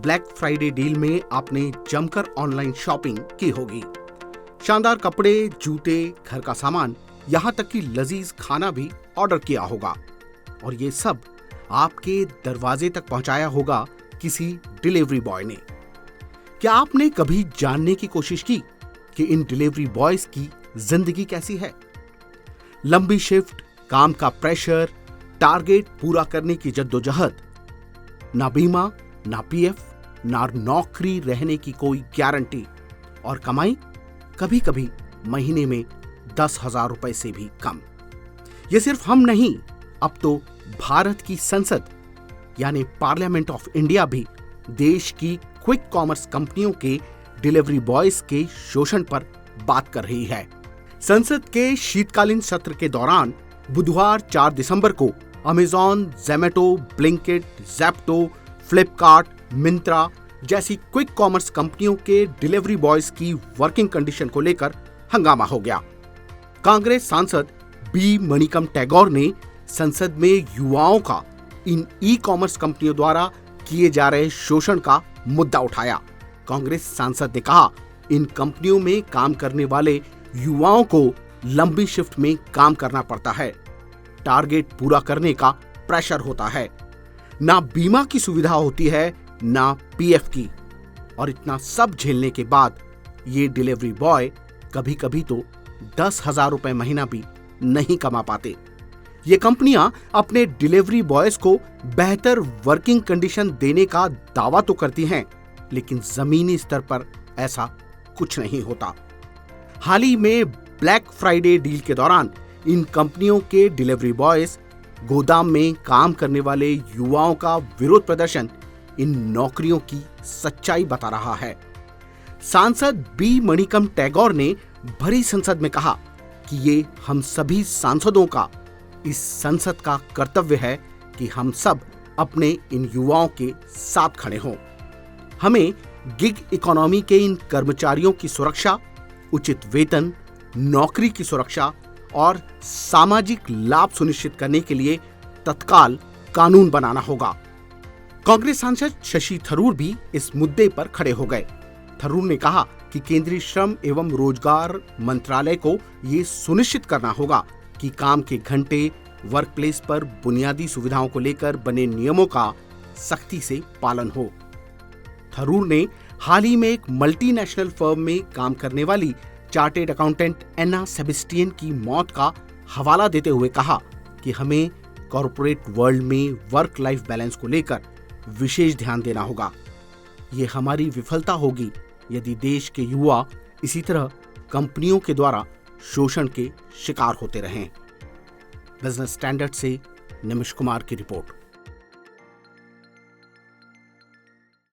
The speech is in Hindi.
ब्लैक फ्राइडे डील में आपने जमकर ऑनलाइन शॉपिंग की होगी। शानदार कपड़े, जूते, घर का सामान, यहाँ तक कि लजीज खाना भी ऑर्डर किया होगा और ये सब आपके दरवाजे तक पहुंचाया होगा किसी डिलीवरी बॉय ने। क्या आपने कभी जानने की कोशिश की कि इन डिलीवरी बॉयज की जिंदगी कैसी है? लंबी शिफ्ट, काम का प्रेशर, टारगेट पूरा करने की जद्दोजहद, ना बीमा, ना पीएफ, ना नौकरी रहने की कोई गारंटी और कमाई कभी कभी महीने में 10,000 रुपए से भी कम। ये सिर्फ हम नहीं, अब तो भारत की संसद यानी पार्लियामेंट ऑफ इंडिया भी देश की क्विक कॉमर्स कंपनियों के डिलीवरी बॉयज के शोषण पर बात कर रही है। संसद के शीतकालीन सत्र के दौरान बुधवार 4 दिसंबर को Amazon, Zomato, Blinkit, Zepto, Flipkart, Myntra जैसी क्विक कॉमर्स कंपनियों के डिलीवरी बॉयज की वर्किंग कंडीशन को लेकर हंगामा हो गया। कांग्रेस सांसद बी मणिकम टैगोर ने संसद में युवाओं का इन ई कॉमर्स कंपनियों द्वारा किए जा रहे शोषण का मुद्दा उठाया। कांग्रेस सांसद ने कहा, इन कंपनियों में काम करने वाले युवाओं को लंबी शिफ्ट में काम करना पड़ता है, टारगेट पूरा करने का प्रेशर होता है, ना बीमा की सुविधा होती है, ना पीएफ की, और इतना सब झेलने के बाद ये डिलीवरी बॉय कभी कभी तो 10,000 रुपए महीना भी नहीं कमा पाते। ये कंपनियां अपने डिलीवरी बॉयज को बेहतर वर्किंग कंडीशन देने का दावा तो करती हैं, लेकिन जमीनी स्तर पर ऐसा कुछ नहीं होता। हाल ही में ब्लैक फ्राइडे डील के दौरान इन कंपनियों के डिलीवरी बॉयज गोदाम में काम करने वाले युवाओं का विरोध प्रदर्शन इन नौकरियों की सच्चाई बता रहा है। सांसद बी मणिकम टैगोर ने भरी संसद में कहा कि ये हम सभी सांसदों का, इस संसद का कर्तव्य है कि हम सब अपने इन युवाओं के साथ खड़े हों। हमें गिग इकोनॉमी के इन कर्मचारियों की सुरक्षा, उचित वेतन, नौकरी की सुरक्षा और सामाजिक लाभ सुनिश्चित करने के लिए तत्काल कानून बनाना होगा। कांग्रेस सांसद शशि थरूर भी इस मुद्दे पर खड़े हो गए। थरूर ने कहा कि केंद्रीय श्रम एवं रोजगार मंत्रालय को ये सुनिश्चित करना होगा कि काम के घंटे, वर्क प्लेस पर बुनियादी सुविधाओं को लेकर बने नियमों का सख्ती से पालन हो। थरूर ने हाल ही में एक मल्टीनेशनल फर्म में काम करने वाली चार्टेड अकाउंटेंट एना सेबेस्टियन की मौत का हवाला देते हुए कहा कि हमें कॉर्पोरेट वर्ल्ड में वर्क लाइफ बैलेंस को लेकर विशेष ध्यान देना होगा। ये हमारी विफलता होगी यदि देश के युवा इसी तरह कंपनियों के द्वारा शोषण के शिकार होते रहें। बिजनेस स्टैंडर्ड से निमिष कुमार की रिपोर्ट।